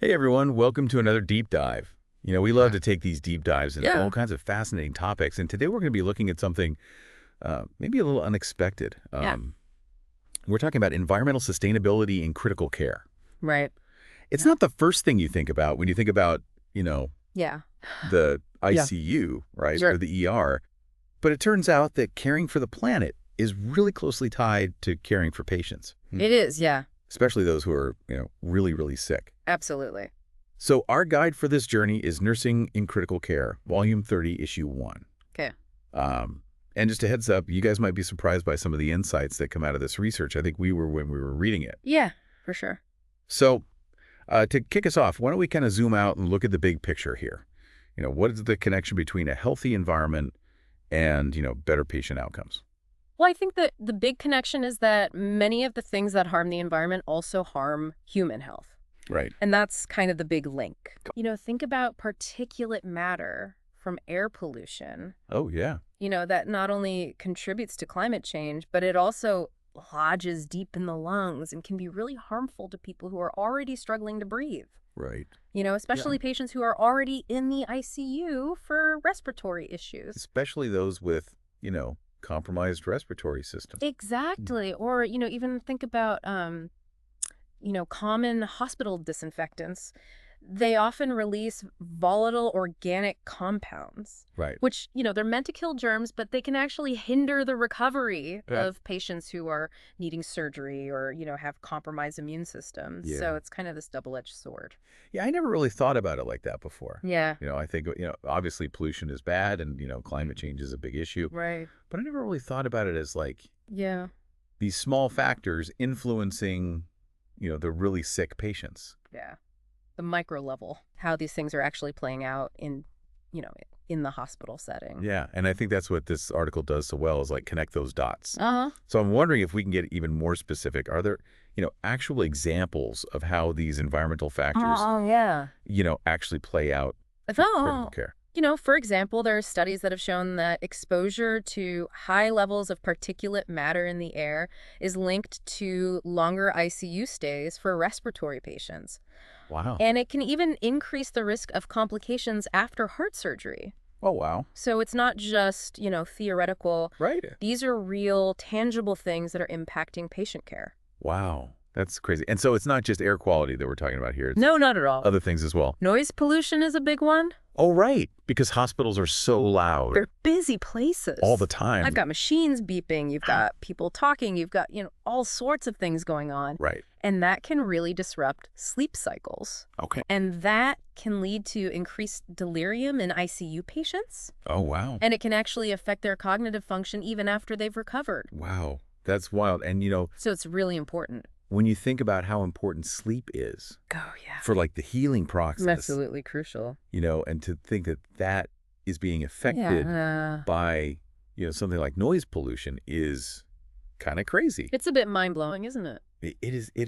Hey everyone, welcome to another deep dive. We love Yeah. to take these deep dives into all kinds of fascinating topics, and today we're going to be looking at something maybe a little unexpected. Yeah. We're talking about environmental sustainability in critical care. Right. It's not the first thing you think about when you think about, Yeah. the Yeah. ICU, right, Sure. or the ER, but it turns out that caring for the planet is really closely tied to caring for patients, It is. Yeah. especially those who are, really, really sick. Absolutely. So our guide for this journey is Nursing in Critical Care, Volume 30, Issue 1. Okay. Um, and just a heads up, you guys might be surprised by some of the insights that come out of this research. I think we were when we were reading it. Yeah, for sure. So to kick us off, why don't we kind of zoom out and look at the big picture here? What is the connection between a healthy environment and, better patient outcomes? Well, I think that the big connection is that many of the things that harm the environment also harm human health. Right. And that's kind of the big link. Think about particulate matter from air pollution, Oh, yeah. that not only contributes to climate change, but it also lodges deep in the lungs and can be really harmful to people who are already struggling to breathe. Right. Especially patients who are already in the ICU for respiratory issues. Especially those with, compromised respiratory systems. Exactly. Or, even think about, common hospital disinfectants. They often release volatile organic compounds, Right. which, they're meant to kill germs, but they can actually hinder the recovery of patients who are needing surgery or, have compromised immune systems. Yeah. So it's kind of this double-edged sword. Yeah, I never really thought about it like that before. Yeah. I think, obviously pollution is bad and, climate change is a big issue. Right. But I never really thought about it as like Yeah. these small factors influencing, the really sick patients. Yeah. The micro level, how these things are actually playing out in, in the hospital setting. Yeah, and I think that's what this article does so well is like connect those dots. Uh-huh. So I'm wondering if we can get even more specific. Are there, actual examples of how these environmental factors, Yeah. actually play out in Oh. critical care? For example, there are studies that have shown that exposure to high levels of particulate matter in the air is linked to longer ICU stays for respiratory patients. Wow. And it can even increase the risk of complications after heart surgery. Oh, wow. So it's not just, theoretical. Right. These are real, tangible things that are impacting patient care. Wow. That's crazy. And so it's not just air quality that we're talking about here. It's No, not at all. other things as well. Noise pollution is a big one. Oh, right. Because hospitals are so loud They're busy places. all the time. I've got machines beeping. You've got people talking. You've got, all sorts of things going on. Right. And that can really disrupt sleep cycles. Okay. And that can lead to increased delirium in ICU patients. Oh, wow. And it can actually affect their cognitive function even after they've recovered. Wow. That's wild. And, So it's really important. when you think about how important sleep is Oh, yeah. for like the healing process, Absolutely crucial. and to think that that is being affected Yeah. by, something like noise pollution is kind of crazy. It's a bit mind-blowing, isn't it? It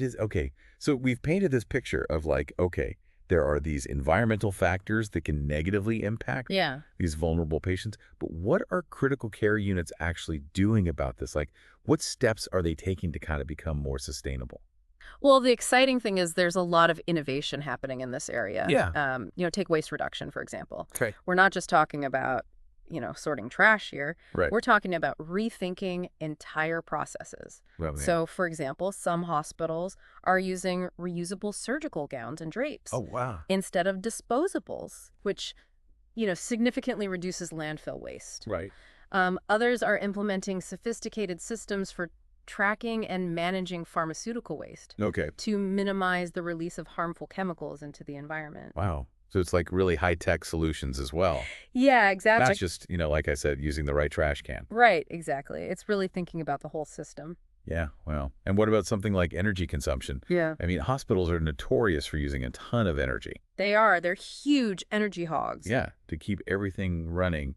is. Okay. So we've painted this picture of like, okay, there are these environmental factors that can negatively impact Yeah. these vulnerable patients. But what are critical care units actually doing about this? Like, what steps are they taking to kind of become more sustainable? Well, the exciting thing is there's a lot of innovation happening in this area. Yeah. Take waste reduction, for example. Okay. We're not just talking about, sorting trash here. Right. We're talking about rethinking entire processes. Well, yeah. So, for example, some hospitals are using reusable surgical gowns and drapes Oh, wow. instead of disposables, which, significantly reduces landfill waste. Right. Others are implementing sophisticated systems for tracking and managing pharmaceutical waste Okay. to minimize the release of harmful chemicals into the environment. Wow. So it's like really high-tech solutions as well. Yeah, exactly. Not just, like I said, using the right trash can. Right, exactly. It's really thinking about the whole system. Yeah, wow. And what about something like energy consumption? Yeah. I mean, hospitals are notorious for using a ton of energy. They are. They're huge energy hogs. Yeah, to keep everything running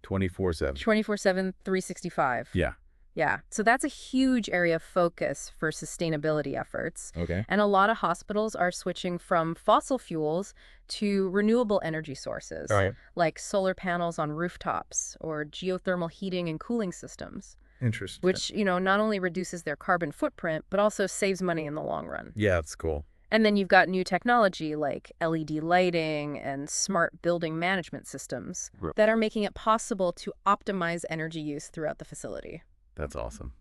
24/7. 24/7, 365. Yeah. Yeah. So that's a huge area of focus for sustainability efforts. Okay. And a lot of hospitals are switching from fossil fuels to renewable energy sources, All right. like solar panels on rooftops or geothermal heating and cooling systems, Interesting. which, not only reduces their carbon footprint, but also saves money in the long run. Yeah, that's cool. And then you've got new technology like LED lighting and smart building management systems Right. that are making it possible to optimize energy use throughout the facility. That's awesome.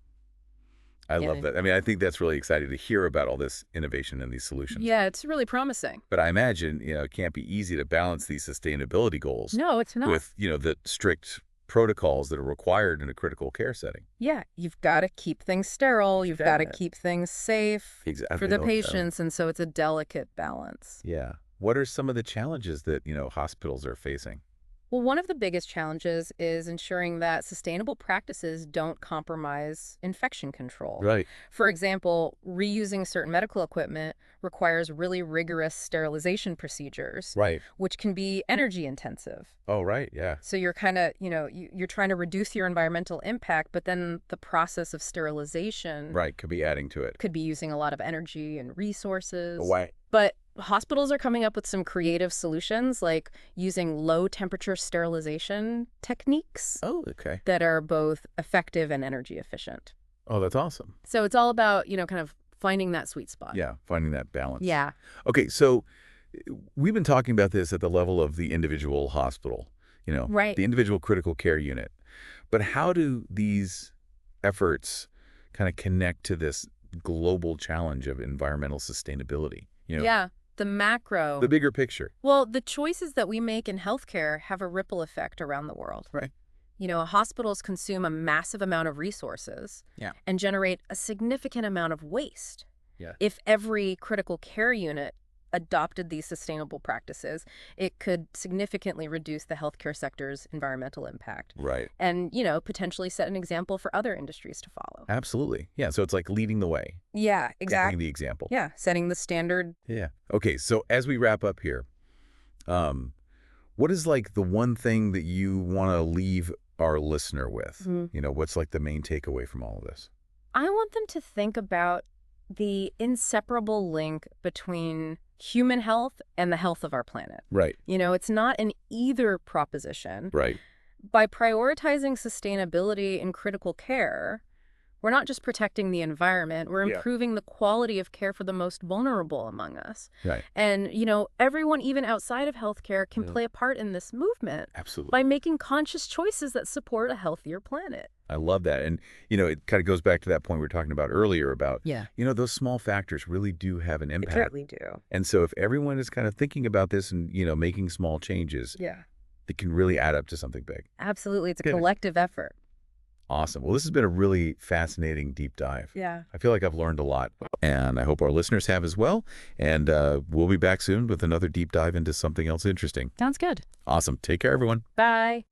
I Yeah. love that. I mean, I think that's really exciting to hear about all this innovation and these solutions. Yeah, it's really promising. But I imagine, it can't be easy to balance these sustainability goals No, it's not. with, the strict protocols that are required in a critical care setting. Yeah, you've got to keep things sterile. You've got to That- keep things safe Exactly. for the patients. And so it's a delicate balance. Yeah. What are some of the challenges that, hospitals are facing? Well, one of the biggest challenges is ensuring that sustainable practices don't compromise infection control. Right. For example, reusing certain medical equipment requires really rigorous sterilization procedures, Right. which can be energy intensive. Oh, right. Yeah. So you're kind of, you're trying to reduce your environmental impact, but then the process of sterilization Right. Could be adding to it. could be using a lot of energy and resources. Why? But hospitals are coming up with some creative solutions, like using low-temperature sterilization techniques Oh, okay. that are both effective and energy efficient. Oh, that's awesome. So it's all about, kind of finding that sweet spot. Yeah. Finding that balance. Yeah. Okay. So we've been talking about this at the level of the individual hospital, Right. the individual critical care unit. But how do these efforts kind of connect to this global challenge of environmental sustainability? Yeah. The macro. The bigger picture. Well, the choices that we make in healthcare have a ripple effect around the world. Right. Hospitals consume a massive amount of resources Yeah. and generate a significant amount of waste. Yeah. If every critical care unit adopted these sustainable practices, it could significantly reduce the healthcare sector's environmental impact Right. and, potentially set an example for other industries to follow. Absolutely. Yeah. So it's like leading the way. Yeah, Setting the example. Yeah, setting the standard. Yeah. Okay. So as we wrap up here, what is like the one thing that you want to leave our listener with? What's like the main takeaway from all of this? I want them to think about the inseparable link between human health and the health of our planet. Right. It's not an either proposition. Right. By prioritizing sustainability in critical care, we're not just protecting the environment, we're Yeah. improving the quality of care for the most vulnerable among us. Right. And, everyone, even outside of healthcare, can Yeah. play a part in this movement Absolutely. by making conscious choices that support a healthier planet. I love that. And, it kind of goes back to that point we were talking about earlier about, Yeah. those small factors really do have an They impact. certainly do. And so if everyone is kind of thinking about this and, making small changes, Yeah. it can really add up to something big. Absolutely. It's a Good. collective effort. Awesome. Well, this has been a really fascinating deep dive. Yeah. I feel like I've learned a lot, and I hope our listeners have as well. And we'll be back soon with another deep dive into something else interesting. Sounds good. Awesome. Take care, everyone. Bye.